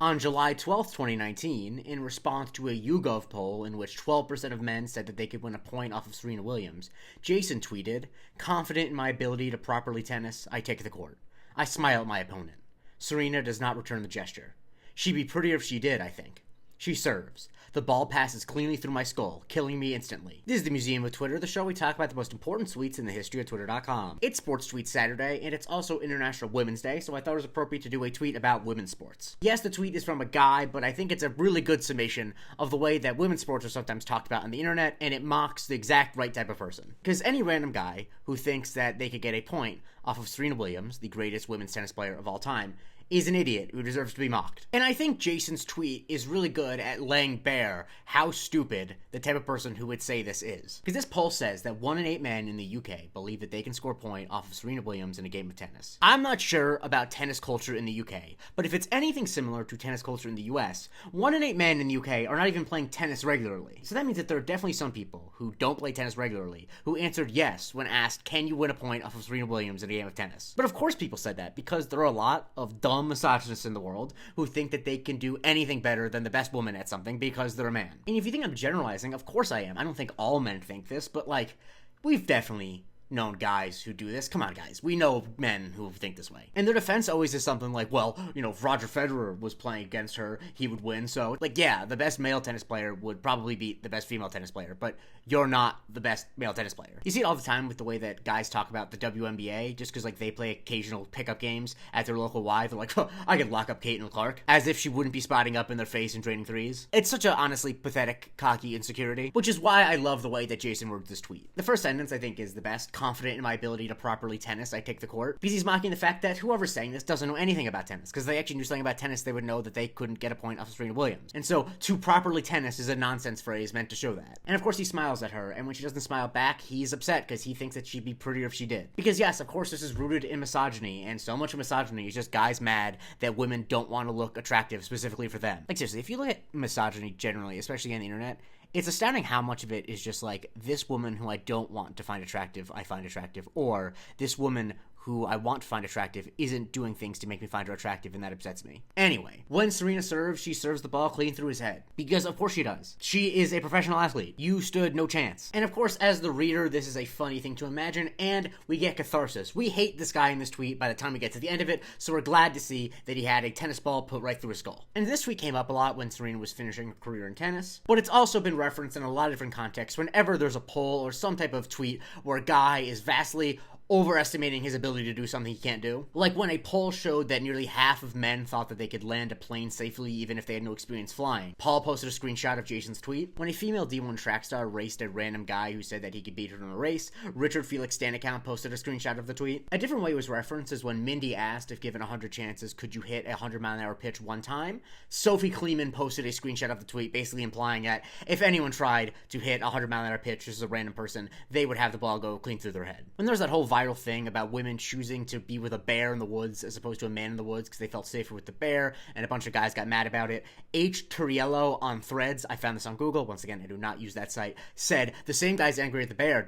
On July 12th, 2019, in response to a YouGov poll in which 12% of men said that they could win a point off of Serena Williams, Jason tweeted, "Confident in my ability to properly tennis, I take the court. I smile at my opponent. Serena does not return the gesture. She'd be prettier if she did, I think. She serves. The ball passes cleanly through my skull, killing me instantly." This is the Museum of Twitter, the show we talk about the most important tweets in the history of Twitter.com. It's Sports Tweet Saturday, and it's also International Women's Day, so I thought it was appropriate to do a tweet about women's sports. Yes, the tweet is from a guy, but I think it's a really good summation of the way that women's sports are sometimes talked about on the internet, and it mocks the exact right type of person. Because any random guy who thinks that they could get a point off of Serena Williams, the greatest women's tennis player of all time, is an idiot who deserves to be mocked. And I think Jason's tweet is really good at laying bare how stupid the type of person who would say this is. Because this poll says that 1 in 8 men in the UK believe that they can score a point off of Serena Williams in a game of tennis. I'm not sure about tennis culture in the UK, but if it's anything similar to tennis culture in the US, 1 in 8 men in the UK are not even playing tennis regularly. So that means that there are definitely some people who don't play tennis regularly who answered yes when asked, "Can you win a point off of Serena Williams in a game of tennis?" But of course people said that, because there are a lot of dumb misogynists in the world who think that they can do anything better than the best woman at something because they're a man. And if you think I'm generalizing, of course I am. I don't think all men think this, but like, we've definitely known guys who do this. Come on, guys. We know men who think this way. And their defense always is something like, well, you know, if Roger Federer was playing against her, he would win. So, like, yeah, the best male tennis player would probably beat the best female tennis player, but you're not the best male tennis player. You see it all the time with the way that guys talk about the WNBA, just because, like, they play occasional pickup games at their local Y. They're like, oh, I could lock up Caitlin Clark, as if she wouldn't be spotting up in their face and draining threes. It's such a, honestly, pathetic, cocky insecurity, which is why I love the way that Jason worded this tweet. The first sentence, I think, is the best. "Confident in my ability to properly tennis, I take the court." Because he's mocking the fact that whoever's saying this doesn't know anything about tennis. Because if they actually knew something about tennis, they would know that they couldn't get a point off of Serena Williams. And so, to properly tennis is a nonsense phrase meant to show that. And of course he smiles at her, and when she doesn't smile back, he's upset because he thinks that she'd be prettier if she did. Because yes, of course this is rooted in misogyny, and so much of misogyny is just guys mad that women don't want to look attractive specifically for them. Like seriously, if you look at misogyny generally, especially on the internet, it's astounding how much of it is just like, this woman who I don't want to find attractive, I find attractive, or this woman who I want to find attractive isn't doing things to make me find her attractive, and that upsets me. Anyway, when Serena serves, she serves the ball clean through his head. Because of course she does. She is a professional athlete. You stood no chance. And of course, as the reader, this is a funny thing to imagine, and we get catharsis. We hate this guy in this tweet by the time we get to the end of it, so we're glad to see that he had a tennis ball put right through his skull. And this tweet came up a lot when Serena was finishing her career in tennis, but it's also been referenced in a lot of different contexts whenever there's a poll or some type of tweet where a guy is vastly overestimating his ability to do something he can't do. Like when a poll showed that nearly half of men thought that they could land a plane safely even if they had no experience flying. Paul posted a screenshot of Jason's tweet. When a female D1 track star raced a random guy who said that he could beat her in a race, Richard Felix Stan account posted a screenshot of the tweet. A different way it was referenced is when Mindy asked if given 100 chances, could you hit a 100-mile-an-hour pitch one time? Sophie Kleeman posted a screenshot of the tweet basically implying that if anyone tried to hit a 100-mile-an-hour pitch as a random person, they would have the ball go clean through their head. When there's that whole viral thing about women choosing to be with a bear in the woods as opposed to a man in the woods because they felt safer with the bear, and a bunch of guys got mad about it. H. Turiello on Threads, I found this on Google, once again I do not use that site, said the same guy's angry at the bear, ...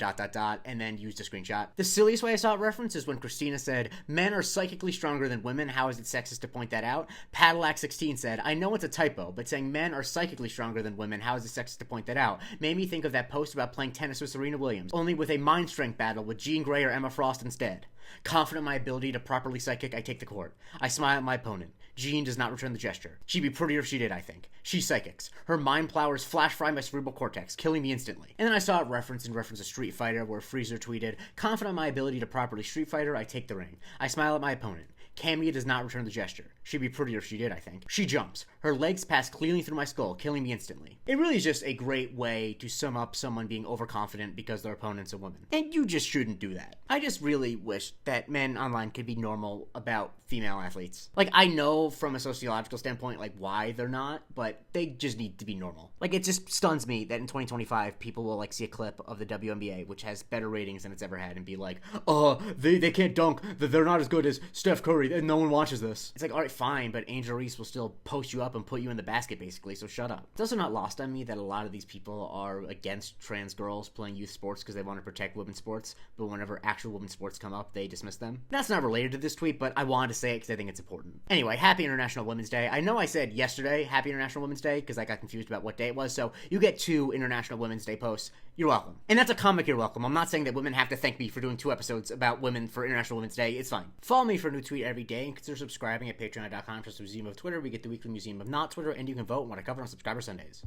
and then used a screenshot. The silliest way I saw it referenced is when Christina said, "Men are psychically stronger than women, how is it sexist to point that out?" Padillac16 said, "I know it's a typo, but saying men are psychically stronger than women, how is it sexist to point that out?" Made me think of that post about playing tennis with Serena Williams, only with a mind strength battle with Jean Grey or Emma Frost instead. Confident in my ability to properly psychic, I take the court. I smile at my opponent. Jean does not return the gesture. She'd be prettier if she did, I think. She psychics. Her mind powers flash fry my cerebral cortex, killing me instantly. And then I saw it referenced in reference to Street Fighter, where Freezer tweeted, "Confident in my ability to properly Street Fighter, I take the ring. I smile at my opponent. Camia does not return the gesture. She'd be prettier if she did, I think. She jumps. Her legs pass cleanly through my skull, killing me instantly." It really is just a great way to sum up someone being overconfident because their opponent's a woman. And you just shouldn't do that. I just really wish that men online could be normal about female athletes. Like, I know from a sociological standpoint, like, why they're not, but they just need to be normal. Like, it just stuns me that in 2025, people will, like, see a clip of the WNBA, which has better ratings than it's ever had, and be like, they can't dunk, they're not as good as Steph Curry, and no one watches this. It's like, alright, fine, but Angel Reese will still post you up and put you in the basket, basically, so shut up. It's also not lost on me that a lot of these people are against trans girls playing youth sports because they want to protect women's sports, but whenever actual women's sports come up, they dismiss them. That's not related to this tweet, but I wanted to say it because I think it's important. Anyway, happy International Women's Day. I know I said yesterday, happy International Women's Day, because I got confused about what day it was, so you get 2 International Women's Day posts. You're welcome. And that's a comic you're welcome. I'm not saying that women have to thank me for doing 2 episodes about women for International Women's Day. It's fine. Follow me for a new tweet every day, and consider subscribing at patreon.com/Museum of Twitter. We get the weekly Museum of Not Twitter, and you can vote on what I cover on Subscriber Sundays.